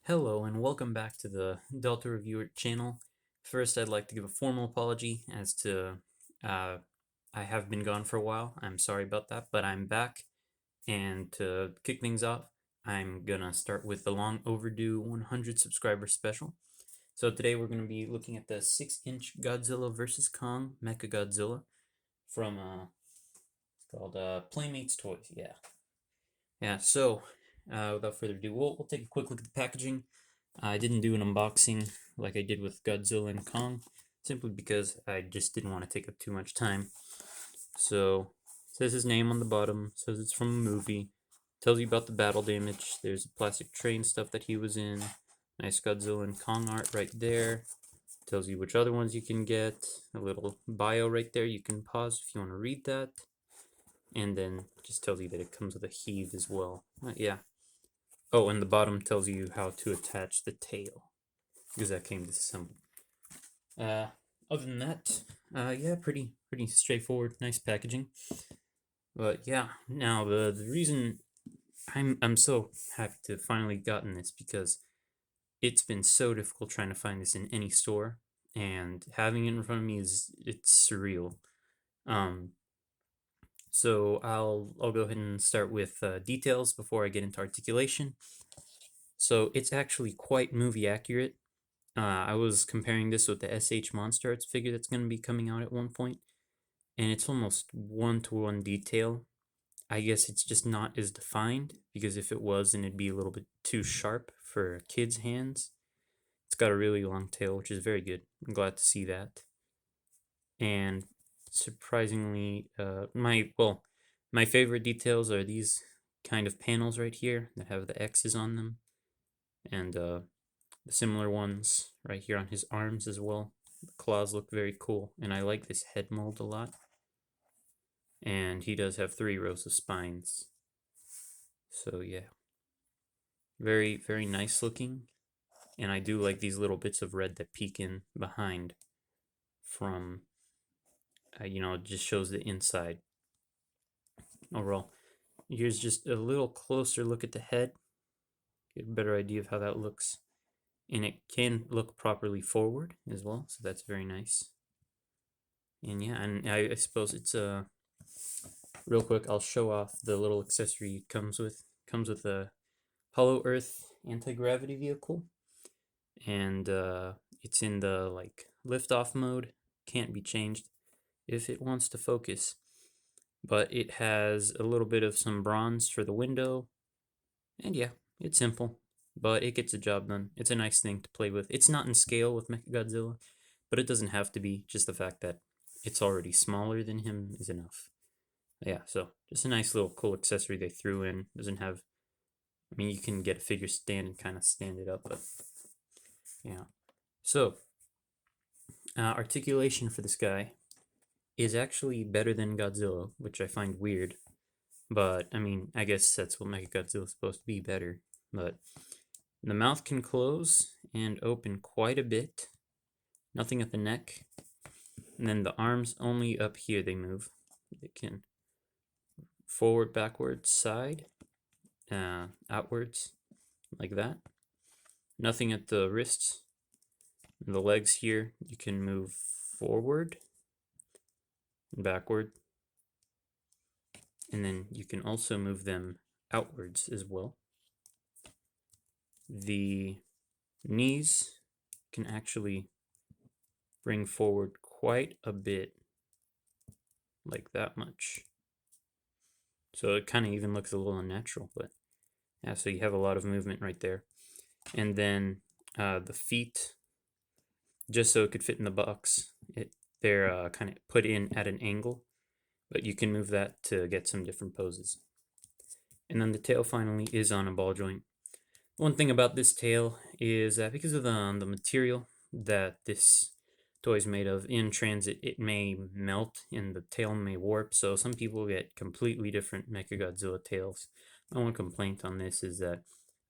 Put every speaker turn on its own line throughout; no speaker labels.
Hello and welcome back to the Delta Reviewer channel. First, I'd like to give a formal apology as to uh, I have been gone for a while. I'm sorry about that, but I'm back. And to kick things off, I'm gonna start with the long overdue 100 subscriber special. So today we're gonna be looking at the 6-inch Godzilla vs. Kong Mechagodzilla from it's called Playmates Toys. Yeah. So without further ado, we'll take a quick look at the packaging. I didn't do an unboxing like I did with Godzilla and Kong, simply because I just didn't want to take up too much time. So, it says his name on the bottom, says it's from a movie, tells you about the battle damage, there's a plastic train stuff that he was in, nice Godzilla and Kong art right there, tells you which other ones you can get, a little bio right there, you can pause if you want to read that, and then just tells you that it comes with a heave as well. Yeah. Oh, and the bottom tells you how to attach the tail, because that came disassembled. Uh, Other than that, yeah, pretty straightforward, nice packaging. But yeah, now the reason I'm so happy to have finally gotten this because it's been so difficult trying to find this in any store, and having it in front of me it's surreal. Um, so I'll go ahead and start with details before I get into articulation. So it's actually quite movie accurate. I was comparing this with the SH Monster Arts figure that's going to be coming out at one point, and it's almost one-to-one detail. I guess it's just not as defined, because if it was, then it'd be a little bit too sharp for kids' hands. It's got a really long tail, which is very good. I'm glad to see that. And surprisingly, my favorite details are these kind of panels right here that have the X's on them, and the similar ones right here on his arms as well. The claws look very cool, and I like this head mold a lot. And he does have 3 rows of spines. So yeah, very nice looking. And I do like these little bits of red that peek in behind from, it just shows the inside. Overall, here's just a little closer look at the head, get a better idea of how that looks. And it can look properly forward as well, so that's very nice. And yeah, and I suppose it's real quick, I'll show off the little accessory it comes with. Comes with a Hollow Earth anti-gravity vehicle, and it's in the like lift-off mode. Can't be changed if it wants to focus, but it has a little bit of some bronze for the window, and yeah, it's simple, but it gets the job done. It's a nice thing to play with. It's not in scale with Mechagodzilla, but it doesn't have to be. Just the fact that it's already smaller than him is enough. Yeah, so just a nice little cool accessory they threw in. Doesn't have, I mean, you can get a figure stand and kind of stand it up, but yeah. So, articulation for this guy is actually better than Godzilla, which I find weird. But, I mean, I guess that's what Mechagodzilla is supposed to be, better. But the mouth can close and open quite a bit. Nothing at the neck. And then the arms, only up here they move. They can forward, backwards, side, outwards, like that. Nothing at the wrists. The legs here, you can move forward and backward. And then you can also move them outwards as well. The knees can actually bring forward quite a bit, like that much. So it kind of even looks a little unnatural, but yeah, so you have a lot of movement right there. And then the feet, just so it could fit in the box, they're kind of put in at an angle, but you can move that to get some different poses. And then the tail finally is on a ball joint. One thing about this tail is that because of the material that this toy is made of, in transit it may melt and the tail may warp, so some people get completely different Mechagodzilla tails. My one complaint on this is that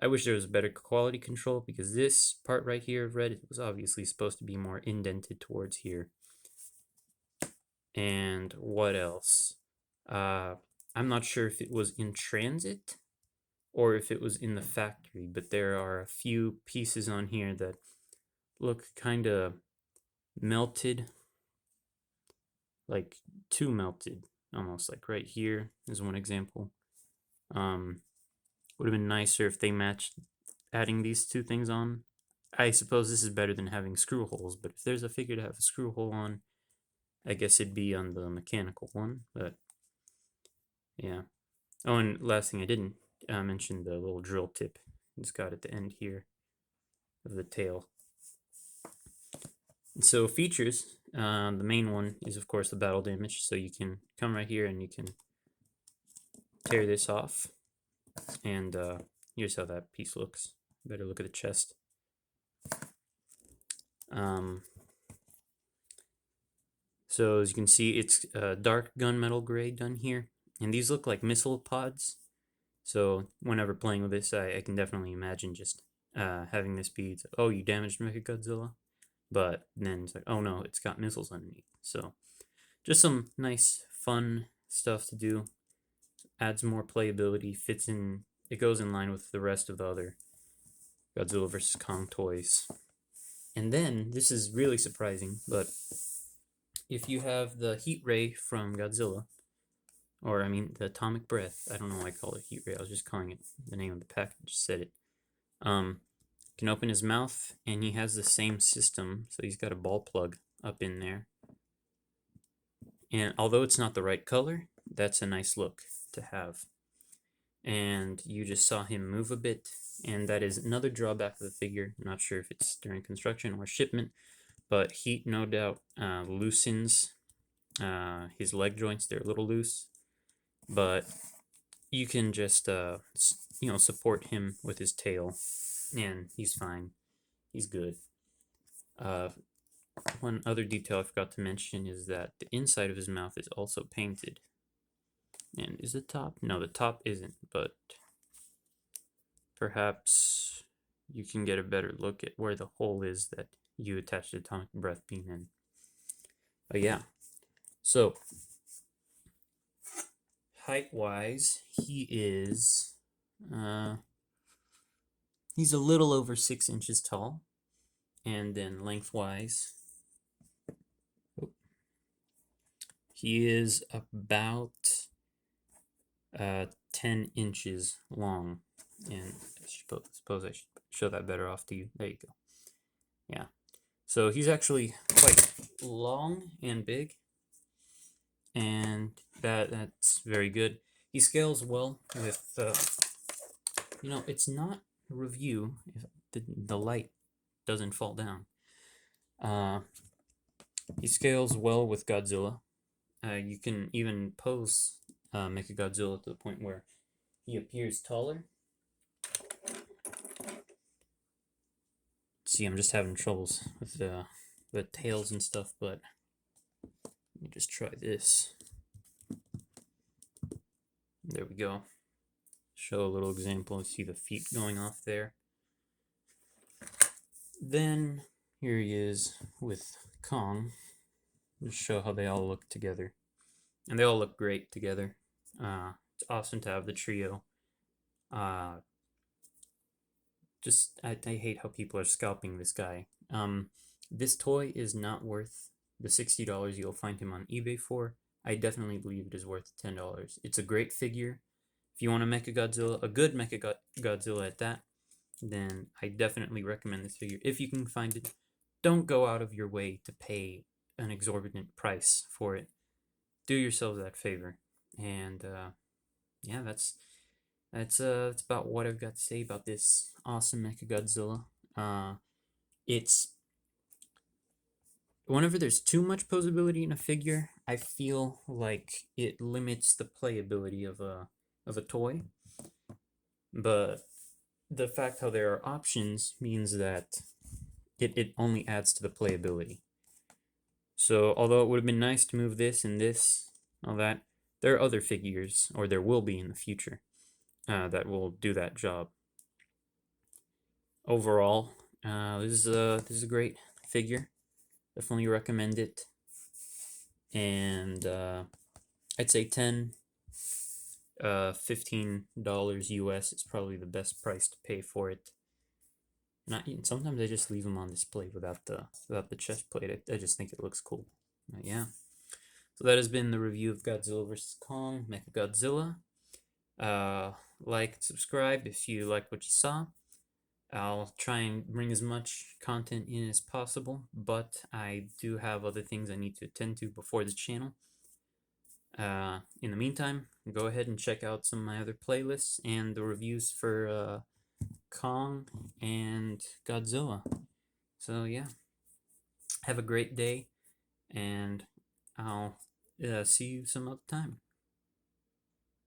I wish there was better quality control, because this part right here of red was obviously supposed to be more indented towards here. And what else? I'm not sure if it was in transit or if it was in the factory, but there are a few pieces on here that look kind of melted, like too melted, almost. Like right here is one example. Would have been nicer if they matched adding these two things on. I suppose this is better than having screw holes, but if there's a figure to have a screw hole on, I guess it'd be on the mechanical one, but yeah. Oh, and last thing I didn't mention the little drill tip it's got at the end here of the tail. And so features, the main one is of course the battle damage, so you can come right here and you can tear this off, and here's how that piece looks. Better look at the chest. So as you can see, it's dark gunmetal gray done here, and these look like missile pods. So whenever playing with this, I can definitely imagine just having this be, oh, you damaged Mechagodzilla, but then it's like, oh no, it's got missiles underneath. So just some nice, fun stuff to do. Adds more playability, fits in, it goes in line with the rest of the other Godzilla vs. Kong toys. And then, this is really surprising, but if you have the heat ray from Godzilla, or I mean the atomic breath, I don't know why I call it heat ray, I was just calling it the name of the package, said it. Can open his mouth, and he has the same system, so he's got a ball plug up in there. And although it's not the right color, that's a nice look to have. And you just saw him move a bit, and that is another drawback of the figure. I'm not sure if it's during construction or shipment, but heat no doubt loosens his leg joints. They're a little loose, but you can just support him with his tail, and he's fine. He's good. One other detail I forgot to mention is that the inside of his mouth is also painted. And is the top? No, the top isn't, but perhaps you can get a better look at where the hole is that you attach the atomic breath beam in. But yeah, so height-wise, he's a little over 6 inches tall, and then lengthwise, he is about 10 inches long. And I suppose I should show that better off to you. There you go. Yeah. So he's actually quite long and big, and that's very good. He scales well with, it's not a review if the light doesn't fall down. He scales well with Godzilla. You can even pose Mechagodzilla to the point where he appears taller. See, I'm just having troubles with the tails and stuff, but let me just try this. There we go. Show a little example. See the feet going off there. Then here he is with Kong. Just show how they all look together, and they all look great together. It's awesome to have the trio. I hate how people are scalping this guy. This toy is not worth the $60 you'll find him on eBay for. I definitely believe it is worth $10. It's a great figure. If you want a Mechagodzilla, a good Mechagodzilla at that, then I definitely recommend this figure if you can find it. Don't go out of your way to pay an exorbitant price for it. Do yourselves that favor. And yeah, that's about what I've got to say about this awesome Mechagodzilla. It's whenever there's too much posability in a figure, I feel like it limits the playability of a toy. But the fact how there are options means that it only adds to the playability. So although it would have been nice to move this and this, all that, there are other figures, or there will be in the future, that will do that job. Overall, this is a great figure. Definitely recommend it. And I'd say 10 $15 US is probably the best price to pay for it. Not sometimes I just leave them on display without the chest plate. I just think it looks cool. Yeah. So that has been the review of Godzilla vs. Kong, Mechagodzilla. Like, subscribe if you like what you saw. I'll try and bring as much content in as possible, but I do have other things I need to attend to before the channel. In the meantime, go ahead and check out some of my other playlists and the reviews for Kong and Godzilla. So yeah, have a great day, and I'll see you some other time.